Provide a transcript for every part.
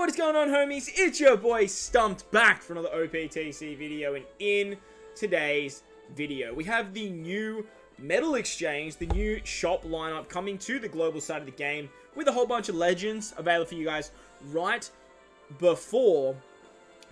what is going on, homies? It's your boy Stumped back for another OPTC video, and in today's video we have the new medal exchange, the new shop lineup coming to the global side of the game with a whole bunch of legends available for you guys right before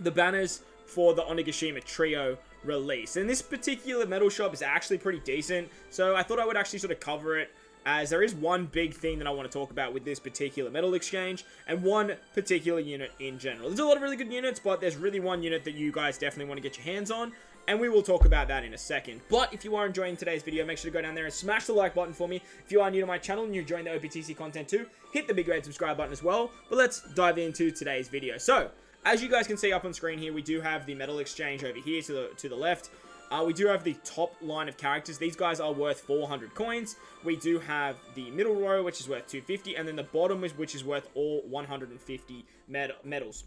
the banners for the Onigashima Trio release. And this particular medal shop is actually pretty decent, so I thought I would actually sort of cover it, as there is one big thing that I want to talk about with this particular medal exchange, and one particular unit in general. There's a lot of really good units, but there's really one unit that you guys definitely want to get your hands on, and we will talk about that in a second. But if you are enjoying today's video, make sure to go down there and smash the like button for me. If you are new to my channel and you're enjoying the OPTC content too, hit the big red subscribe button as well. But let's dive into today's video. So, as you guys can see up on screen here, we do have the medal exchange over here to the left. We do have the top line of characters. These guys are worth 400 coins. We do have the middle row, which is worth 250, and then the bottom, which is worth all 150 medals.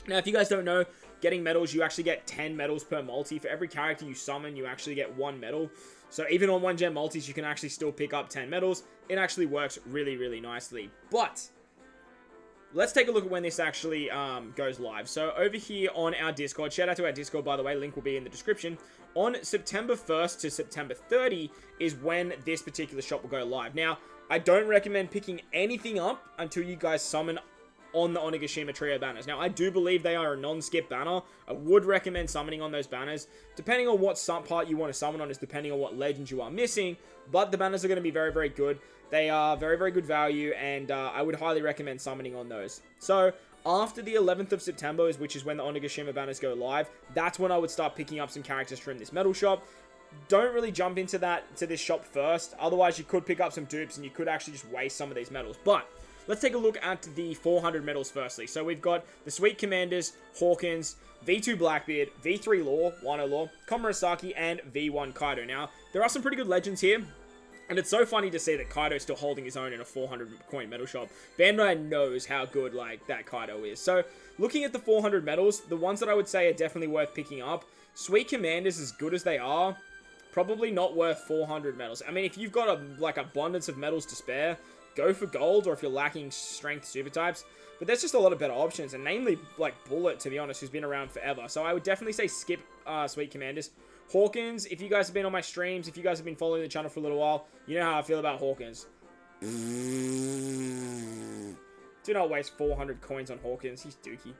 Now, if you guys don't know, getting medals, you actually get 10 medals per multi. For every character you summon, you actually get 1 medal. So even on 1-gem multis, you can actually still pick up 10 medals. It actually works really, really nicely. But let's take a look at when this actually goes live. So over here on our Discord, shout out to our Discord, by the way, link will be in the description. On September 1st to September 30 is when this particular shop will go live. Now, I don't recommend picking anything up until you guys summon on the Onigashima Trio banners. Now, I do believe they are a non-skip banner. I would recommend summoning on those banners. Depending on what part you want to summon on is depending on what legends you are missing, but the banners are going to be very, very good. They are very, very good value, and I would highly recommend summoning on those. So, after the 11th of September, which is when the Onigashima banners go live, that's when I would start picking up some characters from this medal shop. Don't really jump into this shop first, otherwise you could pick up some dupes and you could actually just waste some of these medals. But let's take a look at the 400 medals firstly. So we've got the Sweet Commanders, Hawkins, V2 Blackbeard, V3 Law, Wano Law, Komurasaki, and V1 Kaido. Now, there are some pretty good legends here, and it's so funny to see that Kaido's still holding his own in a 400 coin medal shop. Bandai knows how good that Kaido is. So, looking at the 400 medals, the ones that I would say are definitely worth picking up, Sweet Commanders, as good as they are, probably not worth 400 medals. I mean, if you've got abundance of medals to spare, go for gold, or if you're lacking strength super types. But there's just a lot of better options, and namely, Bullet, to be honest, who's been around forever. So I would definitely say skip Sweet Commanders. Hawkins, if you guys have been on my streams, if you guys have been following the channel for a little while, you know how I feel about Hawkins. Do not waste 400 coins on Hawkins, he's dookie.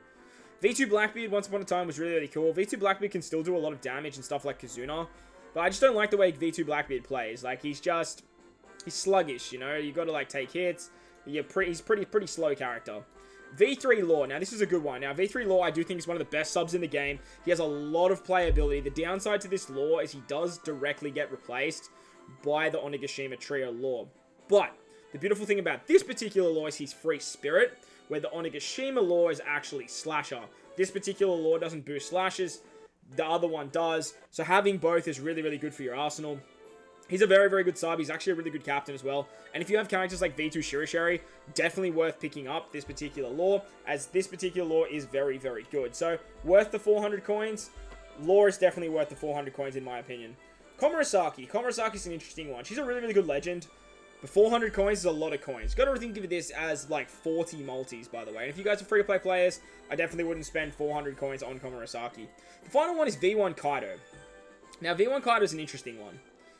V2 Blackbeard, once upon a time, was really, really cool. V2 Blackbeard can still do a lot of damage and stuff like Kazuna, but I just don't like the way V2 Blackbeard plays. He's sluggish, you know? You gotta, take hits. He's pretty slow character. V3 Law. Now, this is a good one. Now, V3 Law, I do think is one of the best subs in the game. He has a lot of playability. The downside to this Law is he does directly get replaced by the Onigashima Trio Law. But the beautiful thing about this particular Law is he's Free Spirit, where the Onigashima Law is actually Slasher. This particular Law doesn't boost slashes. The other one does. So having both is really, really good for your arsenal. He's a very, very good sub. He's actually a really good captain as well. And if you have characters like V2 Shirishiri, definitely worth picking up this particular Law, as this particular Law is very, very good. So, worth the 400 coins. Law is definitely worth the 400 coins in my opinion. Komurasaki. Komurasaki's an interesting one. She's a really, really good legend. But 400 coins is a lot of coins. Got to think of this as 40 multis, by the way. And if you guys are free-to-play players, I definitely wouldn't spend 400 coins on Komurasaki. The final one is V1 Kaido. Now, V1 Kaido is an interesting one,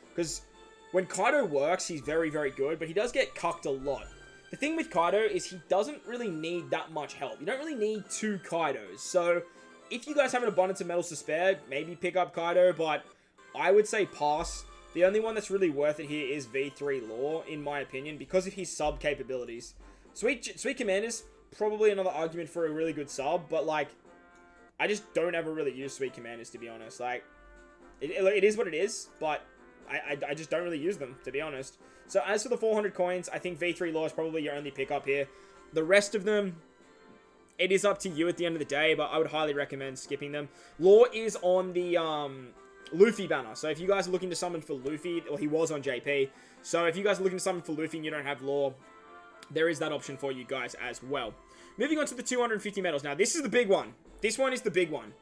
because when Kaido works, he's very, very good, but he does get cucked a lot. The thing with Kaido is he doesn't really need that much help. You don't really need 2 Kaidos. So, if you guys have an abundance of medals to spare, maybe pick up Kaido, but I would say pass. The only one that's really worth it here is V3 Law, in my opinion, because of his sub capabilities. Sweet Commanders, probably another argument for a really good sub, but I just don't ever really use Sweet Commanders, to be honest. It is what it is, but I just don't really use them, to be honest. So as for the 400 coins, I think V3 Law is probably your only pickup here. The rest of them, it is up to you at the end of the day, but I would highly recommend skipping them. Law is on the Luffy banner. So if you guys are looking to summon for Luffy, or he was on JP. So if you guys are looking to summon for Luffy and you don't have Law, there is that option for you guys as well. Moving on to the 250 medals. Now, this is the big one. This one is the big one.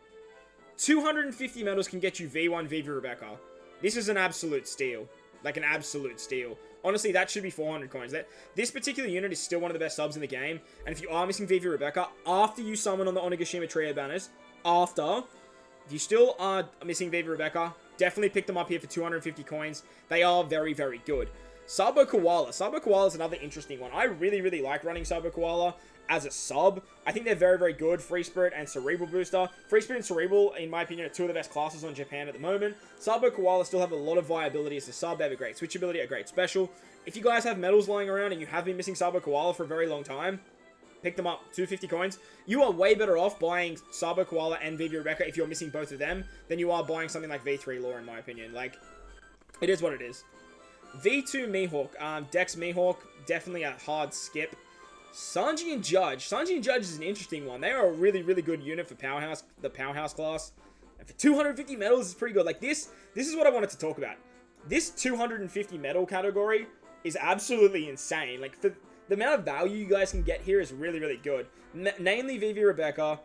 250 medals can get you V1 Viva Rebecca. This is an absolute steal. An absolute steal. Honestly, that should be 400 coins. This particular unit is still one of the best subs in the game. And if you are missing Vivi Rebecca, after you summon on the Onigashima Trio banners, if you still are missing Vivi Rebecca, definitely pick them up here for 250 coins. They are very, very good. Sabo Koala. Sabo Koala is another interesting one. I really, really like running Sabo Koala as a sub. I think they're very, very good. Free Spirit and Cerebral booster. Free Spirit and Cerebral, in my opinion, are two of the best classes on Japan at the moment. Sabo Koala still have a lot of viability as a sub. They have a great switchability, a great special. If you guys have medals lying around and you have been missing Sabo Koala for a very long time, pick them up. 250 coins. You are way better off buying Sabo Koala and Vivi Rebecca if you're missing both of them than you are buying something like V3 Lore, in my opinion. Like, it is what it is. V2 Mihawk. Dex Mihawk, definitely a hard skip. Sanji and Judge. Sanji and Judge is an interesting one. They are a really, really good unit for Powerhouse, the Powerhouse class. And for 250 medals is pretty good. Like, this is what I wanted to talk about. This 250 medal category is absolutely insane. Like, for the amount of value you guys can get here is really, really good. Namely, Vivi Rebecca,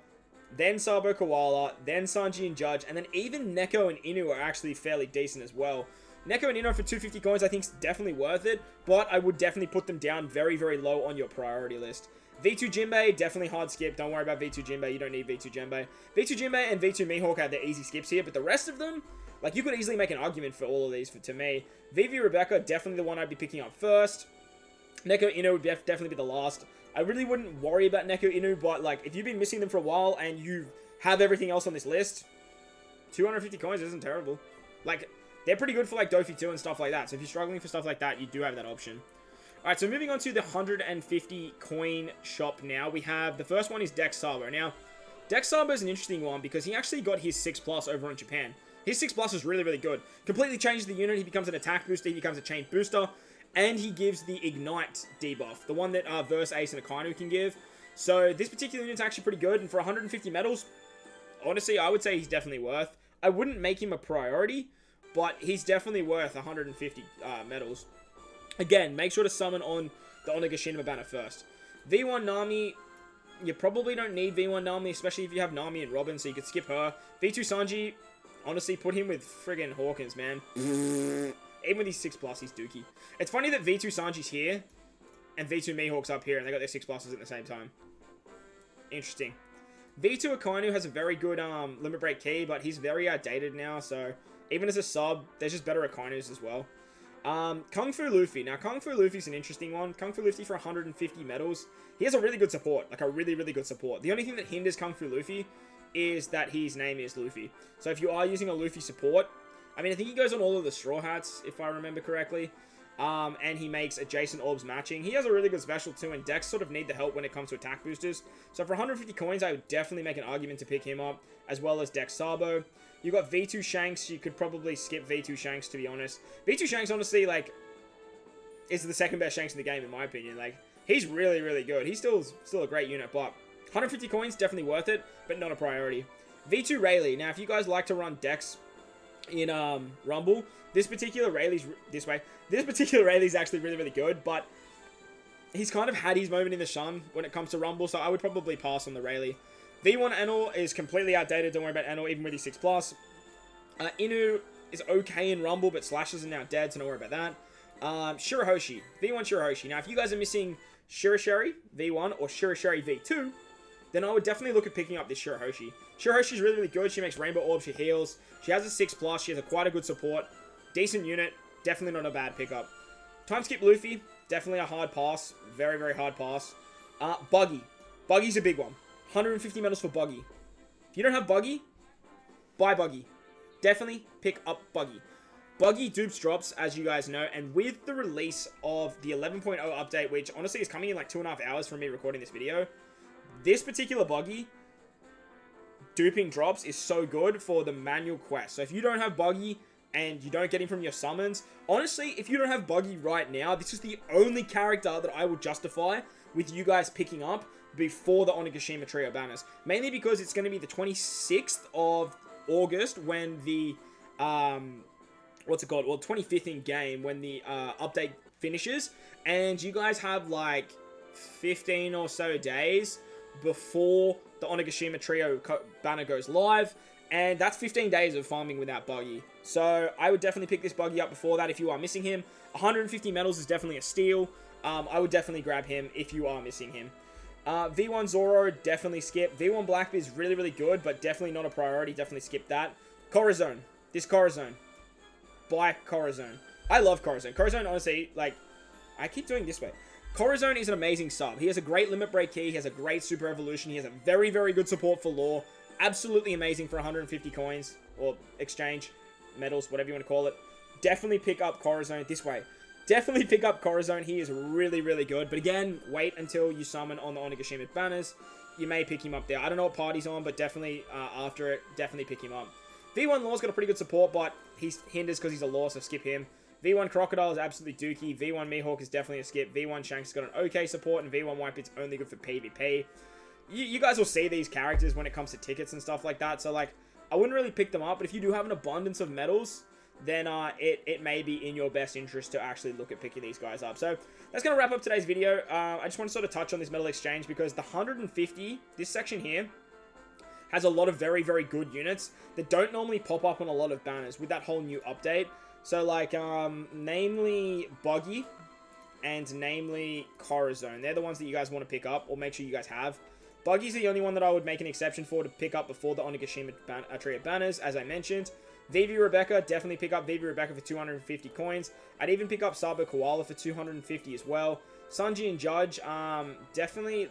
then Sabo Koala, then Sanji and Judge, and then even Neko and Inu are actually fairly decent as well. Neko and Inu for 250 coins I think is definitely worth it, but I would definitely put them down very, very low on your priority list. V2 Jinbei, definitely hard skip. Don't worry about V2 Jinbei. You don't need V2 Jinbei. V2 Jinbei and V2 Mihawk have their easy skips here, but the rest of them, like, you could easily make an argument for all of these to me. Vivi Rebecca, definitely the one I'd be picking up first. Neko Inu would definitely be the last. I really wouldn't worry about Neko Inu, but, like, if you've been missing them for a while and you have everything else on this list, 250 coins isn't terrible. Like, they're pretty good for, like, Dofi 2 and stuff like that. So if you're struggling for stuff like that, you do have that option. Alright, so moving on to the 150 coin shop now. We have, the first one is Dex Sabo. Now, Dex Sabo is an interesting one because he actually got his 6+ over on Japan. His 6+ is really, really good. Completely changes the unit. He becomes an attack booster. He becomes a chain booster. And he gives the Ignite debuff. The one that Verse Ace and Akainu can give. So this particular unit's actually pretty good. And for 150 medals, honestly, I would say he's definitely worth. I wouldn't make him a priority, but he's definitely worth 150 medals. Again, make sure to summon on the Onigashima banner first. V1 Nami, you probably don't need V1 Nami, especially if you have Nami and Robin, so you could skip her. V2 Sanji, honestly, put him with friggin' Hawkins, man. Even with his 6+, he's dookie. It's funny that V2 Sanji's here, and V2 Mihawk's up here, and they got their 6+s at the same time. Interesting. V2 Akainu has a very good limit break key, but he's very outdated now, so even as a sub, there's just better Akainus as well. Kung Fu Luffy. Now, Kung Fu Luffy's an interesting one. Kung Fu Luffy for 150 medals. He has a really good support, like a really, really good support. The only thing that hinders Kung Fu Luffy is that his name is Luffy. So if you are using a Luffy support, I mean, I think he goes on all of the Straw Hats, if I remember correctly. And he makes adjacent orbs matching. He has a really good special too, and decks sort of need the help when it comes to attack boosters. So for 150 coins, I would definitely make an argument to pick him up, as well as Dex Sabo. You got V2 Shanks. You could probably skip V2 Shanks, to be honest. V2 Shanks, honestly, like, is the second best Shanks in the game, in my opinion. Like, he's really, really good. He's still a great unit, but 150 coins, definitely worth it, but not a priority. V2 Rayleigh. Now, if you guys like to run decks in Rumble, this particular Rayleigh's actually really, really good, but he's kind of had his moment in the sun when it comes to Rumble, so I would probably pass on the Rayleigh. V1 Anil is completely outdated. Don't worry about Anil, even with his 6+. Inu is okay in Rumble, but Slashes are now dead, so don't worry about that. Shirahoshi. V1 Shirahoshi. Now, if you guys are missing Shirashiri V1 or Shirashiri V2, then I would definitely look at picking up this Shirahoshi. Shirahoshi's really, really good. She makes Rainbow Orb, she heals. She has a 6+, she has quite a good support. Decent unit, definitely not a bad pickup. Time Skip Luffy, definitely a hard pass. Very, very hard pass. Buggy. Buggy's a big one. 150 medals for Buggy. If you don't have Buggy, buy Buggy. Definitely pick up Buggy. Buggy dupes drops, as you guys know, and with the release of the 11.0 update, which honestly is coming in like 2.5 hours from me recording this video, this particular Buggy duping drops is so good for the manual quest. So if you don't have Buggy and you don't get him from your summons, honestly, if you don't have Buggy right now, this is the only character that I will justify with you guys picking up before the Onigashima Trio banners. Mainly because it's going to be the 26th of August when the, what's it called? Well, 25th in game when the update finishes. And you guys have like 15 or so days before the Onigashima Trio banner goes live. And that's 15 days of farming without Buggy. So I would definitely pick this Buggy up before that if you are missing him. 150 medals is definitely a steal. I would definitely grab him if you are missing him. V1 Zoro, definitely skip. V1 Blackbeard is really, really good, but definitely not a priority. Definitely skip that. Corazon. This Corazon. Buy Corazon. I love Corazon. Corazon, honestly, like, I keep doing this way. Corazon is an amazing sub. He has a great limit break key. He has a great super evolution. He has a very, very good support for lore. Absolutely amazing for 150 coins. Or exchange. Medals, whatever you want to call it. Definitely pick up Corazon this way. Definitely pick up Corazon. He is really, really good. But again, wait until you summon on the Onigashima banners. You may pick him up there. I don't know what party's on, but definitely after it, definitely pick him up. V1 Law's got a pretty good support, but he hinders because he's a Law, so skip him. V1 Crocodile is absolutely dookie. V1 Mihawk is definitely a skip. V1 Shanks has got an okay support, and V1 Whitebeard's only good for PvP. You guys will see these characters when it comes to tickets and stuff like that, so like, I wouldn't really pick them up, but if you do have an abundance of medals, then it may be in your best interest to actually look at picking these guys up. So that's going to wrap up today's video. I just want to sort of touch on this medal exchange because the 150, this section here, has a lot of very, very good units that don't normally pop up on a lot of banners with that whole new update. So like, namely Buggy and namely Corazon. They're the ones that you guys want to pick up or make sure you guys have. Buggy's the only one that I would make an exception for to pick up before the Onigashima Trio banners, as I mentioned. Vivi Rebecca, definitely pick up Vivi Rebecca for 250 coins. I'd even pick up Sabo Koala for 250 as well. Sanji and Judge, definitely,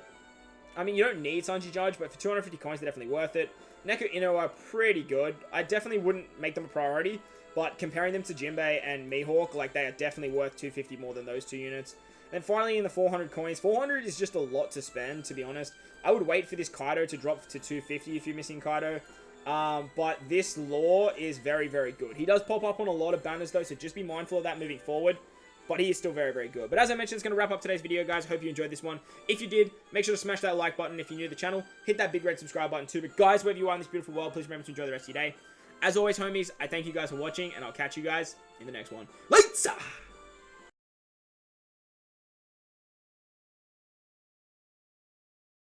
I mean, you don't need Sanji Judge, but for 250 coins, they're definitely worth it. Neko Ino are pretty good. I definitely wouldn't make them a priority, but comparing them to Jinbei and Mihawk, like, they are definitely worth 250 more than those two units. And finally, in the 400 coins, 400 is just a lot to spend, to be honest. I would wait for this Kaido to drop to 250 if you're missing Kaido. But this lore is very, very good. He does pop up on a lot of banners, though, so just be mindful of that moving forward. But he is still very, very good. But as I mentioned, it's going to wrap up today's video, guys. I hope you enjoyed this one. If you did, make sure to smash that like button if you're new to the channel. Hit that big red subscribe button too. But guys, wherever you are in this beautiful world, please remember to enjoy the rest of your day. As always, homies, I thank you guys for watching, and I'll catch you guys in the next one. Later!